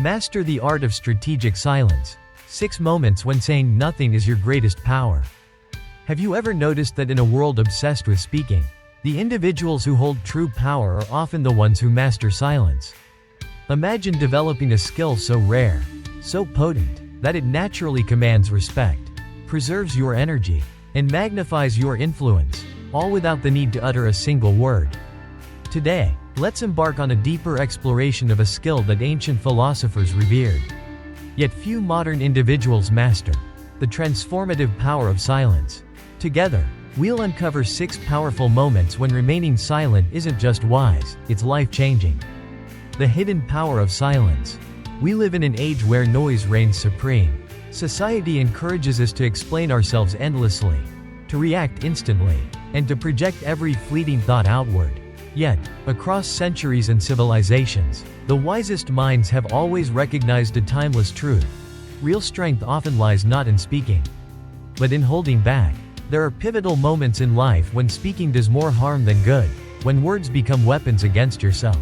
Master the art of strategic silence. 6 moments when saying nothing is your greatest power. Have you ever noticed that in a world obsessed with speaking, the individuals who hold true power are often the ones who master silence? Imagine developing a skill so rare, so potent, that it naturally commands respect, preserves your energy, and magnifies your influence, all without the need to utter a single word. Today, let's embark on a deeper exploration of a skill that ancient philosophers revered, yet few modern individuals master: the transformative power of silence. Together, we'll uncover 6 powerful moments when remaining silent isn't just wise, it's life-changing. The hidden power of silence. We live in an age where noise reigns supreme. Society encourages us to explain ourselves endlessly, to react instantly, and to project every fleeting thought outward. Yet, across centuries and civilizations, the wisest minds have always recognized a timeless truth. Real strength often lies not in speaking, but in holding back. There are pivotal moments in life when speaking does more harm than good, when words become weapons against yourself,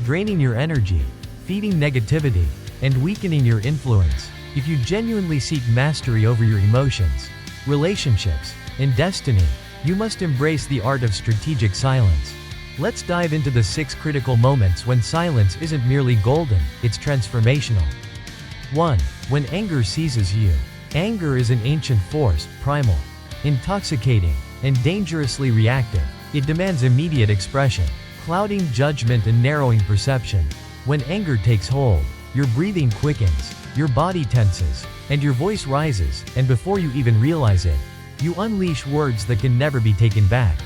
draining your energy, feeding negativity, and weakening your influence. If you genuinely seek mastery over your emotions, relationships, and destiny, you must embrace the art of strategic silence. Let's dive into the 6 critical moments when silence isn't merely golden, it's transformational. 1. When anger seizes you. Anger is an ancient force, primal, intoxicating, and dangerously reactive. It demands immediate expression, clouding judgment and narrowing perception. When anger takes hold, your breathing quickens, your body tenses, and your voice rises, and before you even realize it, you unleash words that can never be taken back.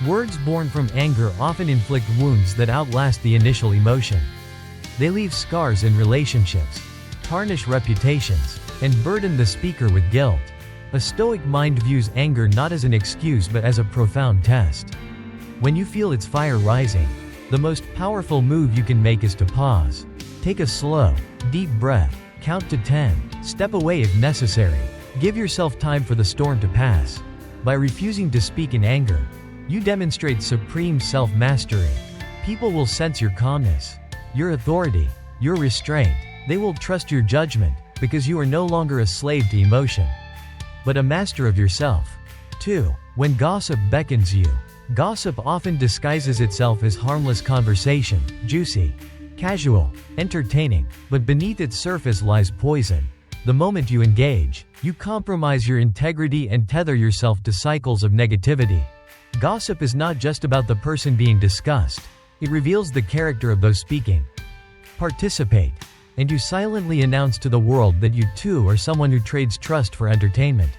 Words born from anger often inflict wounds that outlast the initial emotion. They leave scars in relationships, tarnish reputations, and burden the speaker with guilt. A Stoic mind views anger not as an excuse but as a profound test. When you feel its fire rising, the most powerful move you can make is to pause. Take a slow, deep breath, count to 10, step away if necessary. Give yourself time for the storm to pass. By refusing to speak in anger, you demonstrate supreme self-mastery. People will sense your calmness, your authority, your restraint. They will trust your judgment, because you are no longer a slave to emotion, but a master of yourself. 2. When gossip beckons you. Gossip often disguises itself as harmless conversation, juicy, casual, entertaining, but beneath its surface lies poison. The moment you engage, you compromise your integrity and tether yourself to cycles of negativity. Gossip is not just about the person being discussed, it reveals the character of those speaking. Participate, and you silently announce to the world that you too are someone who trades trust for entertainment.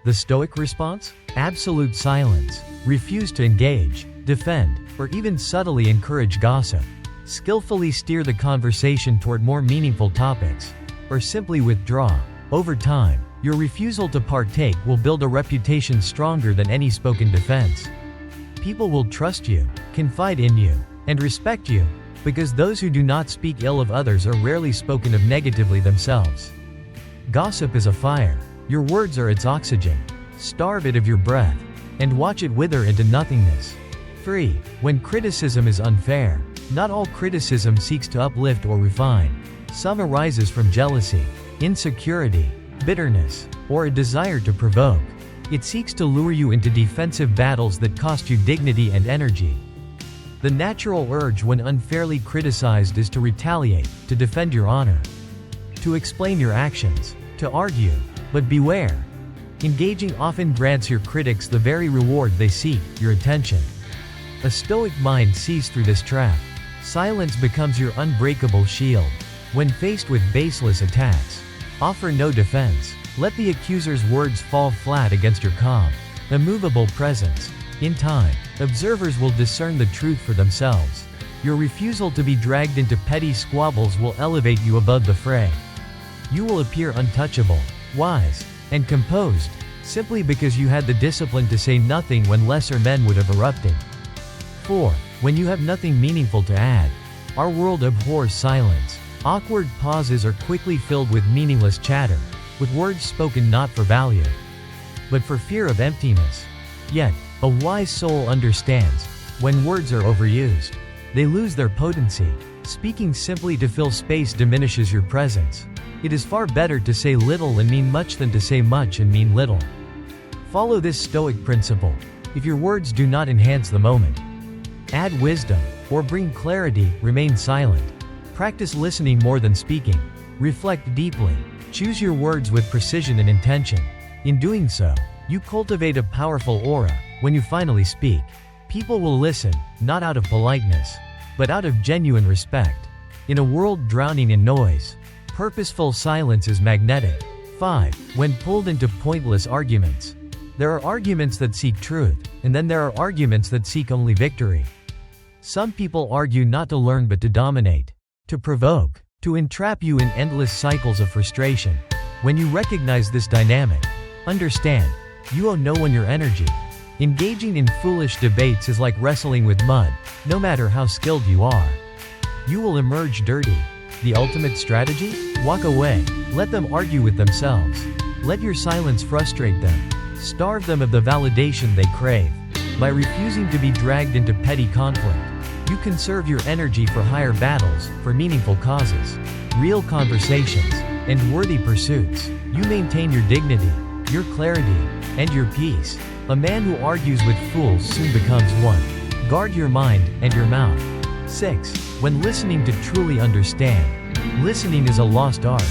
The Stoic response? Absolute silence. Refuse to engage, defend, or even subtly encourage gossip. Skillfully steer the conversation toward more meaningful topics, or simply withdraw. Over time, your refusal to partake will build a reputation stronger than any spoken defense. People will trust you, confide in you, and respect you, because those who do not speak ill of others are rarely spoken of negatively themselves. Gossip is a fire. Your words are its oxygen. Starve it of your breath, and watch it wither into nothingness. 3. When criticism is unfair. Not all criticism seeks to uplift or refine. Some arises from jealousy, insecurity, bitterness, or a desire to provoke. It seeks to lure you into defensive battles that cost you dignity and energy. The natural urge when unfairly criticized is to retaliate, to defend your honor, to explain your actions, to argue. But beware. Engaging often grants your critics the very reward they seek, your attention. A Stoic mind sees through this trap. Silence becomes your unbreakable shield. When faced with baseless attacks, offer no defense. Let the accuser's words fall flat against your calm, immovable presence. In time, observers will discern the truth for themselves. Your refusal to be dragged into petty squabbles will elevate you above the fray. You will appear untouchable, wise, and composed, simply because you had the discipline to say nothing when lesser men would have erupted. 4. When you have nothing meaningful to add. Our world abhors silence. Awkward pauses are quickly filled with meaningless chatter, with words spoken not for value, but for fear of emptiness. Yet, a wise soul understands, when words are overused, they lose their potency. Speaking simply to fill space diminishes your presence. It is far better to say little and mean much than to say much and mean little. Follow this Stoic principle. If your words do not enhance the moment, add wisdom, or bring clarity, remain silent. Practice listening more than speaking. Reflect deeply. Choose your words with precision and intention. In doing so, you cultivate a powerful aura. When you finally speak, people will listen, not out of politeness, but out of genuine respect. In a world drowning in noise, purposeful silence is magnetic. 5. When pulled into pointless arguments. There are arguments that seek truth, and then there are arguments that seek only victory. Some people argue not to learn but to dominate, to provoke, to entrap you in endless cycles of frustration. When you recognize this dynamic, understand, you owe no one your energy. Engaging in foolish debates is like wrestling with mud. No matter how skilled you are, you will emerge dirty. The ultimate strategy? Walk away. Let them argue with themselves. Let your silence frustrate them. Starve them of the validation they crave. By refusing to be dragged into petty conflict, you conserve your energy for higher battles, for meaningful causes, real conversations, and worthy pursuits. You maintain your dignity, your clarity, and your peace. A man who argues with fools soon becomes one. Guard your mind and your mouth. 6. When listening to truly understand. Listening is a lost art.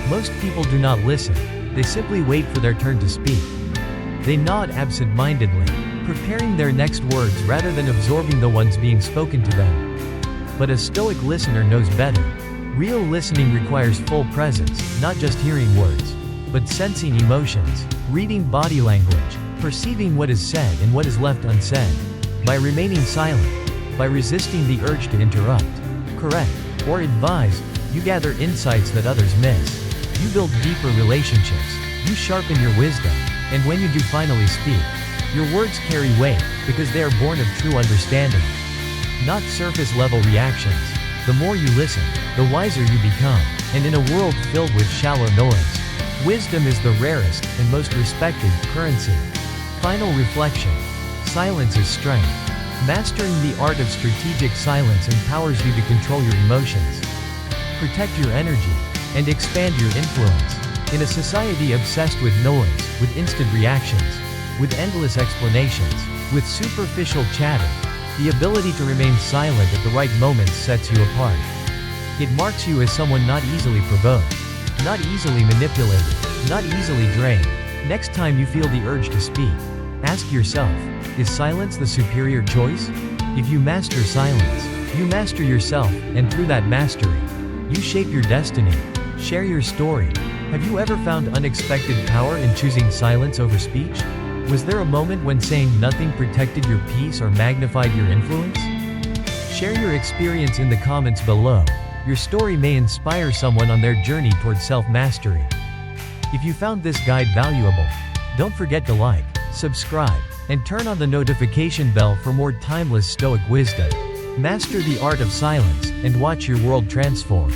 Most people do not listen. They simply wait for their turn to speak. They nod absent-mindedly, preparing their next words rather than absorbing the ones being spoken to them. But a Stoic listener knows better. Real listening requires full presence, not just hearing words, but sensing emotions, reading body language, perceiving what is said and what is left unsaid. By remaining silent, by resisting the urge to interrupt, correct, or advise, you gather insights that others miss. You build deeper relationships. You sharpen your wisdom. And when you do finally speak, your words carry weight, because they are born of true understanding, not surface-level reactions. The more you listen, the wiser you become, and in a world filled with shallow noise, wisdom is the rarest and most respected currency. Final reflection. Silence is strength. Mastering the art of strategic silence empowers you to control your emotions, protect your energy, and expand your influence. In a society obsessed with noise, with instant reactions, with endless explanations, with superficial chatter, the ability to remain silent at the right moments sets you apart. It marks you as someone not easily provoked, not easily manipulated, not easily drained. Next time you feel the urge to speak, ask yourself, is silence the superior choice? If you master silence, you master yourself, and through that mastery, you shape your destiny. Share your story. Have you ever found unexpected power in choosing silence over speech? Was there a moment when saying nothing protected your peace or magnified your influence? Share your experience in the comments below. Your story may inspire someone on their journey towards self-mastery. If you found this guide valuable, don't forget to like, subscribe, and turn on the notification bell for more timeless Stoic wisdom. Master the art of silence, and watch your world transform.